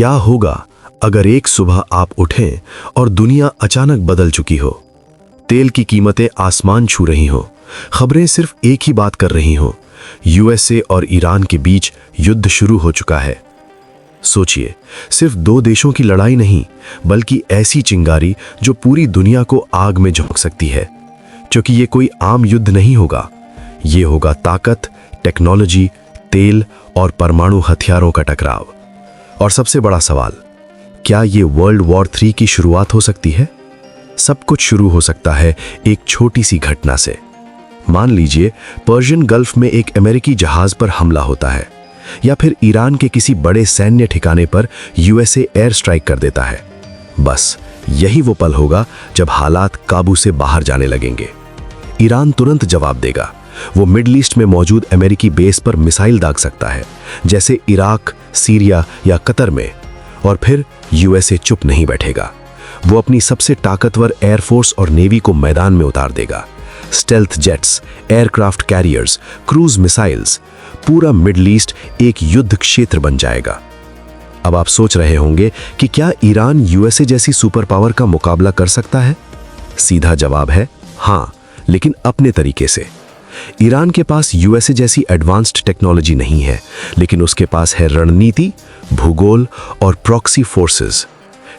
क्या होगा अगर एक सुबह आप उठें और दुनिया अचानक बदल चुकी हो? तेल की कीमतें आसमान छू रही हो, खबरें सिर्फ एक ही बात कर रही हो, यूएसए और ईरान के बीच युद्ध शुरू हो चुका है। सोचिए, सिर्फ दो देशों की लड़ाई नहीं, बल्कि ऐसी चिंगारी जो पूरी दुनिया को आग में झोंक सकती है। क्योंकि ये कोई आम युद्ध नहीं होगा, ये होगा ताकत, टेक्नोलॉजी, तेल और परमाणु हथियारों का टकराव। और सबसे बड़ा सवाल, क्या ये वर्ल्ड वॉर 3 की शुरुआत हो सकती है? सब कुछ शुरू हो सकता है एक छोटी सी घटना से। मान लीजिए पर्शियन गल्फ में एक अमेरिकी जहाज पर हमला होता है, या फिर ईरान के किसी बड़े सैन्य ठिकाने पर यूएसए एयर स्ट्राइक कर देता है। बस यही वो पल होगा जब हालात काबू से बाहर जाने लगेंगे। ईरान तुरंत जवाब देगा। वो मिडल ईस्ट में मौजूद अमेरिकी बेस पर मिसाइल दाग सकता है, जैसे इराक, सीरिया या कतर में। और फिर यूएसए चुप नहीं बैठेगा। वो अपनी सबसे ताकतवर एयरफोर्स और नेवी को मैदान में उतार देगा। Stealth jets, aircraft carriers, cruise missiles, पूरा मिडल ईस्ट एक युद्ध क्षेत्र बन जाएगा। अब आप सोच रहे होंगे कि क्या ईरान यूएसए जैसी सुपर पावर का मुकाबला कर सकता है? सीधा जवाब है हाँ, लेकिन अपने तरीके से। ईरान के पास यूएसए जैसी एडवांस्ड टेक्नोलॉजी नहीं है, लेकिन उसके पास है रणनीति, भूगोल और प्रॉक्सी फोर्सेस।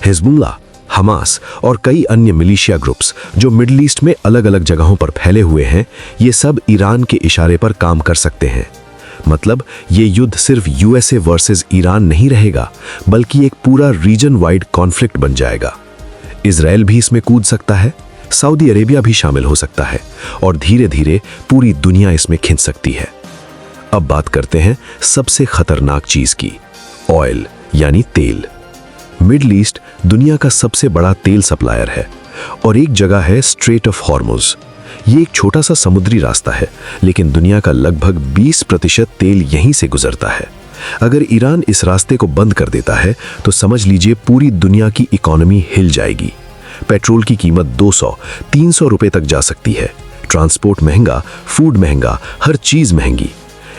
हिजबुल्लाह, हमास और कई अन्य मिलिशिया ग्रुप्स जो मिडल ईस्ट में अलग अलग जगहों पर फैले हुए हैं, ये सब ईरान के इशारे पर काम कर सकते हैं। मतलब ये युद्ध सिर्फ यूएसए वर्सेस ईरान नहीं रहेगा, बल्कि एक पूरा रीजन वाइड कॉन्फ्लिक्ट बन जाएगा। इजराइल भी इसमें कूद सकता है, सऊदी अरेबिया भी शामिल हो सकता है, और धीरे धीरे पूरी दुनिया इसमें खिंच सकती है। अब बात करते हैं सबसे खतरनाक चीज की, ऑयल यानी तेल। मिडल ईस्ट दुनिया का सबसे बड़ा तेल सप्लायर है, और एक जगह है स्ट्रेट ऑफ हॉर्मुज। ये एक छोटा सा समुद्री रास्ता है, लेकिन दुनिया का लगभग 20% तेल यहीं से गुजरता है। अगर ईरान इस रास्ते को बंद कर देता है तो समझ लीजिए पूरी दुनिया की इकोनॉमी हिल जाएगी। पेट्रोल की कीमत 200-300 रुपए तक जा सकती है। ट्रांसपोर्ट महंगा, फूड महंगा, हर चीज महंगी।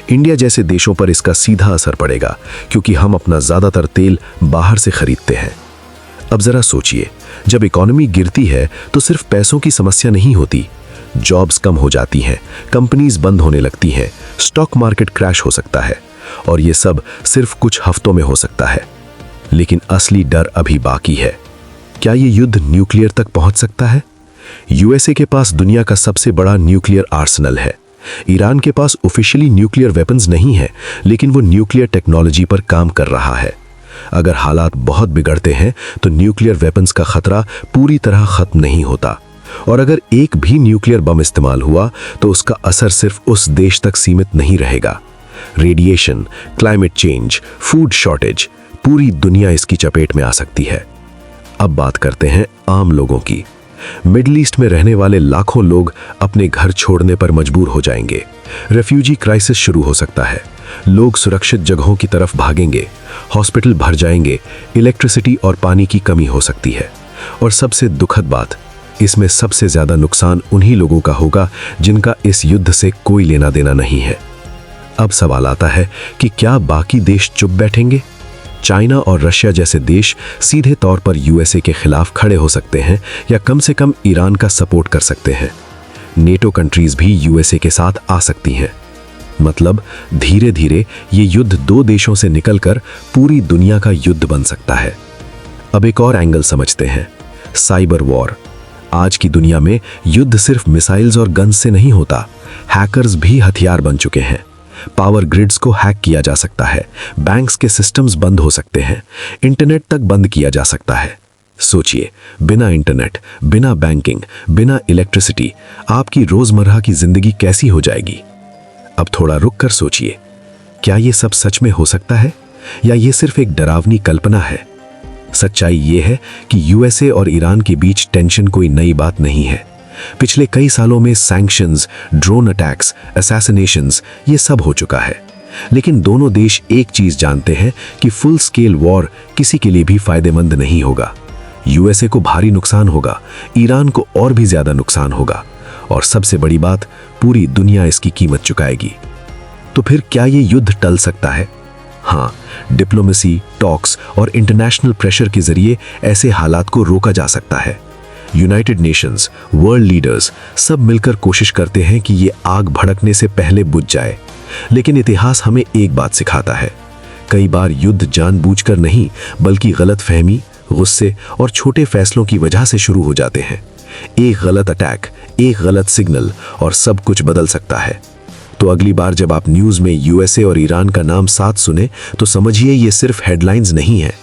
इंडिया जैसे देशों पर इसका सीधा असर पड़ेगा, क्योंकि हम अपना ज्यादातर तेल बाहर से खरीदते हैं। अब जरा सोचिए, जब इकोनॉमी गिरती है तो सिर्फ पैसों की समस्या नहीं होती, जॉब्स कम हो जाती हैं, कंपनीज बंद होने लगती हैं, स्टॉक मार्केट क्रैश हो सकता है, और ये सब सिर्फ कुछ हफ्तों में हो सकता है। लेकिन असली डर अभी बाकी है। क्या ये युद्ध न्यूक्लियर तक पहुंच सकता है? यूएसए के पास दुनिया का सबसे बड़ा न्यूक्लियर आर्सेनल है। ईरान के पास ऑफिशियली न्यूक्लियर वेपन्स नहीं है, लेकिन वो न्यूक्लियर टेक्नोलॉजी पर काम कर रहा है। अगर हालात बहुत बिगड़ते हैं तो न्यूक्लियर वेपन्स का खतरा पूरी तरह खत्म नहीं होता, और अगर एक भी न्यूक्लियर बम इस्तेमाल हुआ तो उसका असर सिर्फ उस देश तक सीमित नहीं रहेगा। Radiation, climate change, food shortage, पूरी दुनिया इसकी चपेट में आ सकती है। अब बात करते हैं आम लोगों की। मिडल ईस्ट में रहने वाले लाखों लोग अपने घर छोड़ने पर मजबूर हो जाएंगे। रेफ्यूजी क्राइसिस शुरू हो सकता है। लोग सुरक्षित जगहों की तरफ भागेंगे, हॉस्पिटल भर जाएंगे, इलेक्ट्रिसिटी और पानी की कमी हो सकती है। और सबसे दुखद बात, इसमें सबसे ज्यादा नुकसान उन्हीं लोगों का होगा जिनका इस युद्ध से कोई लेना देना नहीं है। अब सवाल आता है कि क्या बाकी देश चुप बैठेंगे? चाइना और रशिया जैसे देश सीधे तौर पर यूएसए के खिलाफ खड़े हो सकते हैं, या कम से कम ईरान का सपोर्ट कर सकते हैं। नेटो कंट्रीज भी यूएसए के साथ आ सकती हैं। मतलब धीरे धीरे ये युद्ध दो देशों से निकलकर पूरी दुनिया का युद्ध बन सकता है। अब एक और एंगल समझते हैं, साइबर वॉर। आज की दुनिया में युद्ध सिर्फ मिसाइल्स और गन्स से नहीं होता, हैकर्स भी हथियार बन चुके हैं। पावर ग्रिड्स को हैक किया जा सकता है, बैंक्स के सिस्टम्स बंद हो सकते हैं, इंटरनेट तक बंद किया जा सकता है। सोचिए, बिना इंटरनेट, बिना बैंकिंग, बिना इलेक्ट्रिसिटी आपकी रोजमर्रा की जिंदगी कैसी हो जाएगी? अब थोड़ा रुक कर सोचिए, क्या ये सब सच में हो सकता है, या ये सिर्फ एक डरावनी कल्पना है? सच्चाई ये है कि यूएसए और ईरान के बीच टेंशन कोई नई बात नहीं है। पिछले कई सालों में सैंक्शंस, ड्रोन अटैक्स, असैसिनेशंस, ये सब हो चुका है। लेकिन दोनों देश एक चीज जानते हैं कि फुल स्केल वॉर किसी के लिए भी फायदेमंद नहीं होगा। यूएसए को भारी नुकसान होगा, ईरान को और भी ज्यादा नुकसान होगा, और सबसे बड़ी बात, पूरी दुनिया इसकी कीमत चुकाएगी। तो फिर क्या ये युद्ध टल सकता है? हाँ, डिप्लोमेसी, टॉक्स और इंटरनेशनल प्रेशर के जरिए ऐसे हालात को रोका जा सकता है। यूनाइटेड नेशंस, वर्ल्ड लीडर्स सब मिलकर कोशिश करते हैं कि ये आग भड़कने से पहले बुझ जाए। लेकिन इतिहास हमें एक बात सिखाता है, कई बार युद्ध जानबूझकर नहीं बल्कि गलतफहमी, गुस्से और छोटे फैसलों की वजह से शुरू हो जाते हैं। एक गलत अटैक, एक गलत सिग्नल और सब कुछ बदल सकता है। तो अगली बार जब आप न्यूज़ में यूएसए और ईरान का नाम साथ सुने तो समझिए ये सिर्फ हेडलाइंस नहीं है,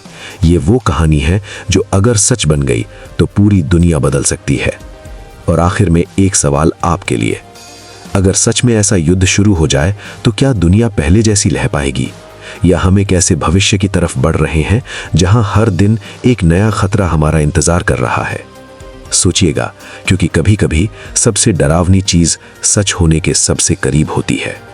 ये वो कहानी है जो अगर सच बन गई तो पूरी दुनिया बदल सकती है। और आखिर में एक सवाल आपके लिए, अगर सच में ऐसा युद्ध शुरू हो जाए तो क्या दुनिया पहले जैसी रह पाएगी, या हम एक ऐसे भविष्य की तरफ बढ़ रहे हैं जहां हर दिन एक नया खतरा हमारा इंतजार कर रहा है? सोचिएगा, क्योंकि कभी-कभी सबसे डरावनी चीज सच होने के सबसे करीब होती है।